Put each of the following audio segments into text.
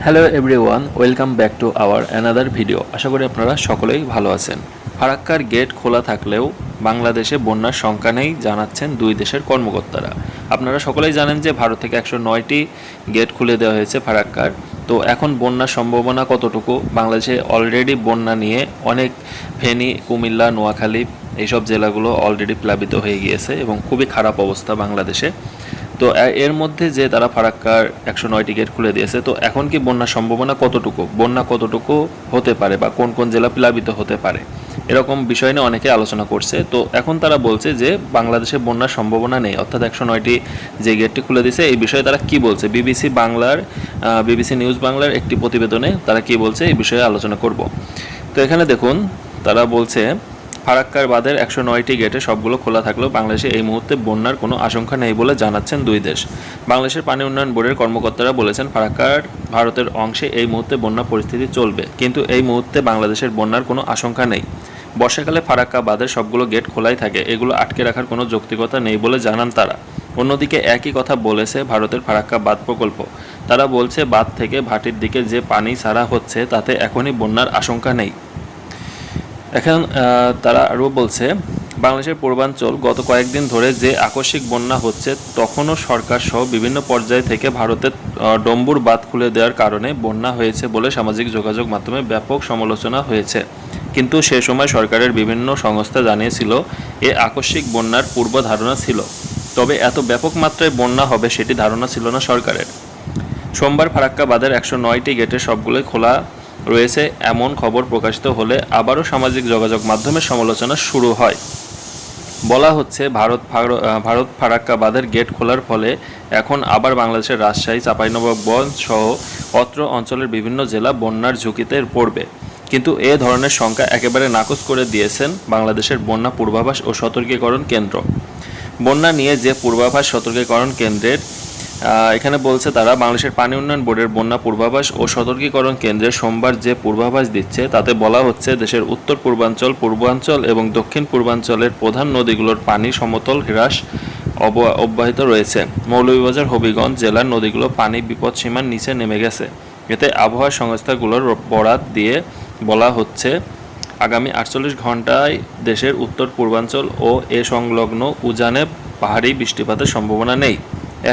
Hello everyone, welcome back to our another video. আশা করি আপনারা সকলেই ভালো আছেন। ফারাক্কার গেট খোলা থাকলেও বাংলাদেশে বন্যার শঙ্কা নেই জানাচ্ছেন দুই দেশের কর্মকর্তারা। আপনারা সকলেই জানেন যে ভারত থেকে 109টি গেট খুলে দেওয়া হয়েছে ফারাক্কার। তো এখন বন্যার সম্ভাবনা কতটুকু? বাংলাদেশে অলরেডি বন্যা নিয়ে অনেক ফেনী, কুমিল্লা, নোয়াখালী এইসব জেলাগুলো অলরেডি প্লাবিত হয়ে গিয়েছে এবং খুবই খারাপ অবস্থা বাংলাদেশে। তো এর মধ্যে যে তারা ফারাক্কার 109টি গেট খুলে দিয়েছে, তো এখন কি বন্যার সম্ভাবনা কতটুকু, বন্যা কতটুকু হতে পারে বা কোন কোন জেলা প্লাবিত হতে পারে, এরকম বিষয় নিয়ে অনেকে আলোচনা করছে। তো এখন তারা বলছে যে বাংলাদেশে বন্যার সম্ভাবনা নেই, অর্থাৎ 109টি যে গেটটি খুলে দিয়েছে এই বিষয়ে তারা কি বলছে, বিবিসি নিউজ বাংলার একটি প্রতিবেদনে তারা কি বলছে এই বিষয়ে আলোচনা করব। তো এখানে দেখুন, তারা বলছে ফারাক্কার বাঁধের 109টি গেটে সবগুলো খোলা থাকলেও বাংলাদেশে এই মুহূর্তে বন্যার কোনো আশঙ্কা নেই বলে জানাচ্ছেন দুই দেশ। বাংলাদেশের পানি উন্নয়ন বোর্ডের কর্মকর্তারা বলেছেন, ফারাক্কার ভারতের অংশে এই মুহূর্তে বন্যা পরিস্থিতি চলবে, কিন্তু এই মুহূর্তে বাংলাদেশের বন্যার কোনো আশঙ্কা নেই। বর্ষাকালে ফারাক্কা বাঁধের সবগুলো গেট খোলাই থাকে, এগুলো আটকে রাখার কোনো যৌক্তিকতা নেই বলে জানান তারা। অন্যদিকে একই কথা বলেছে ভারতের ফারাক্কা বাঁধ প্রকল্প। তারা বলছে, বাঁধ থেকে ভাটির দিকে যে পানি ছাড়া হচ্ছে তাতে এখনই বন্যার আশঙ্কা নেই। এখন তারা আরও বলছে, বাংলাদেশের পূর্বাঞ্চল গত কয়েকদিন ধরে যে আকস্মিক বন্যা হচ্ছে, তখনও সরকার সহ বিভিন্ন পর্যায় থেকে ভারতের ডম্বুর বাঁধ খুলে দেওয়ার কারণে বন্যা হয়েছে বলে সামাজিক যোগাযোগ মাধ্যমে ব্যাপক সমালোচনা হয়েছে। কিন্তু সে সময় সরকারের বিভিন্ন সংস্থা জানিয়েছিল এ আকস্মিক বন্যার পূর্ব ধারণা ছিল, তবে এত ব্যাপক মাত্রায় বন্যা হবে সেটি ধারণা ছিল না সরকারের। সোমবার ফারাক্কা বাঁধের 109টি গেটের সবগুলোই খোলা রয়েছে এমন খবর প্রকাশিত হলে আবারও সামাজিক যোগাযোগ মাধ্যমের সমালোচনা শুরু হয়। বলা হচ্ছে, ভারত ফারাক্কা বাঁধের গেট খোলার ফলে এখন আবার বাংলাদেশের রাজশাহী, চাঁপাইনবাবগঞ্জ সহ অত্র অঞ্চলের বিভিন্ন জেলা বন্যার ঝুঁকিতে পড়বে। কিন্তু এ ধরনের শঙ্কা একেবারে নাকচ করে দিয়েছেন বাংলাদেশের বন্যা পূর্বাভাস ও সতর্কীকরণ কেন্দ্র। বন্যা নিয়ে যে পূর্বাভাস সতর্কীকরণ কেন্দ্রের এখানে বলছে তারা, বাংলাদেশের পানি উন্নয়ন বোর্ডের বন্যা পূর্বাভাস ও সতর্কীকরণ কেন্দ্রের সোমবার যে পূর্বাভাস দিচ্ছে তাতে বলা হচ্ছে, দেশের উত্তর পূর্বাঞ্চল, পূর্বাঞ্চল এবং দক্ষিণ পূর্বাঞ্চলের প্রধান নদীগুলোর পানি সমতল হ্রাস অব্যাহত রয়েছে। মৌলভীবাজার, হবিগঞ্জ জেলার নদীগুলো পানি বিপদসীমার নিচে নেমে গেছে। এতে আবহাওয়া সংস্থাগুলোর বরাত দিয়ে বলা হচ্ছে, আগামী 48 ঘন্টায় দেশের উত্তর পূর্বাঞ্চল ও এ সংলগ্ন উজানে পাহাড়ি বৃষ্টিপাতের সম্ভাবনা নেই।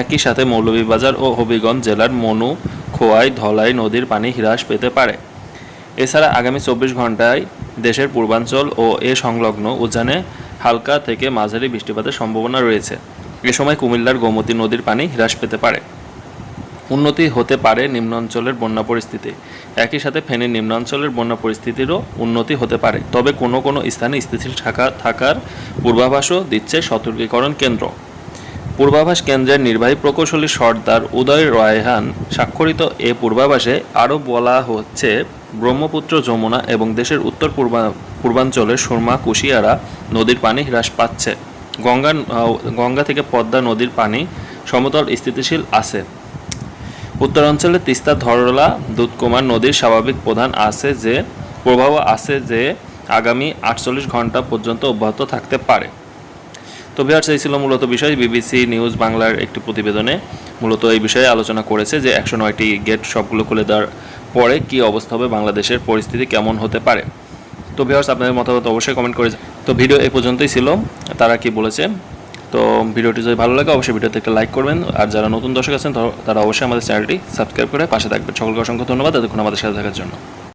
একই সাথে মৌলভীবাজার ও হবিগঞ্জ জেলার মনু, খোয়াই, ধলাই নদীর পানি হ্রাস পেতে পারে। এছাড়া আগামী 24 ঘন্টায় দেশের পূর্বাঞ্চল ও এ সংলগ্ন উজানে হালকা থেকে মাঝারি বৃষ্টিপাতের সম্ভাবনা রয়েছে। এ সময় কুমিল্লার গোমতী নদীর পানি হ্রাস পেতে পারে। উন্নতি হতে পারে নিম্নাঞ্চলের বন্যা পরিস্থিতি। একই সাথে ফেনীর নিম্নাঞ্চলের বন্যা পরিস্থিতিরও উন্নতি হতে পারে, তবে কোনো কোনো স্থানে স্থিতিশীল থাকার পূর্বাভাসও দিচ্ছে সতর্কীকরণ কেন্দ্র। পূর্বাভাস কেন্দ্রের নির্বাহী প্রকৌশলী সর্দার উদয় রায়হান স্বাক্ষরিত এ পূর্বাভাসে আরও বলা হচ্ছে, ব্রহ্মপুত্র, যমুনা এবং দেশের উত্তর পূর্বাঞ্চলের সুরমা, কুশিয়ারা নদীর পানি হ্রাস পাচ্ছে। গঙ্গা থেকে পদ্মা নদীর পানি সমতল স্থিতিশীল আছে। উত্তরাঞ্চলে তিস্তা, ধরলা, দুধকুমার নদীর স্বাভাবিক প্রবাহ আছে যে আগামী 48 ঘন্টা পর্যন্ত অব্যাহত থাকতে পারে। তো ভিউয়ার্স, এই ছিল মূলত বিষয়। বিবিসি নিউজ বাংলার একটি প্রতিবেদনে মূলত এই বিষয়ে আলোচনা করেছে যে 109টি গেট সবগুলো খুলে দেওয়ার পরে কী অবস্থা হবে, বাংলাদেশের পরিস্থিতি কেমন হতে পারে। তো ভিউয়ার্স, আপনাদের মতামত অবশ্যই কমেন্ট করে। তো ভিডিও এই পর্যন্তই ছিল, তারা কি বলেছে। তো ভিডিওটি যদি ভালো লাগে অবশ্যই ভিডিওতে একটা লাইক করবেন, আর যারা নতুন দর্শক আছেন তারা অবশ্যই আমাদের চ্যানেলটি সাবস্ক্রাইব করে পাশে থাকবেন। সকলকে অসংখ্য ধন্যবাদ এতক্ষণ আমাদের সাথে থাকার জন্য।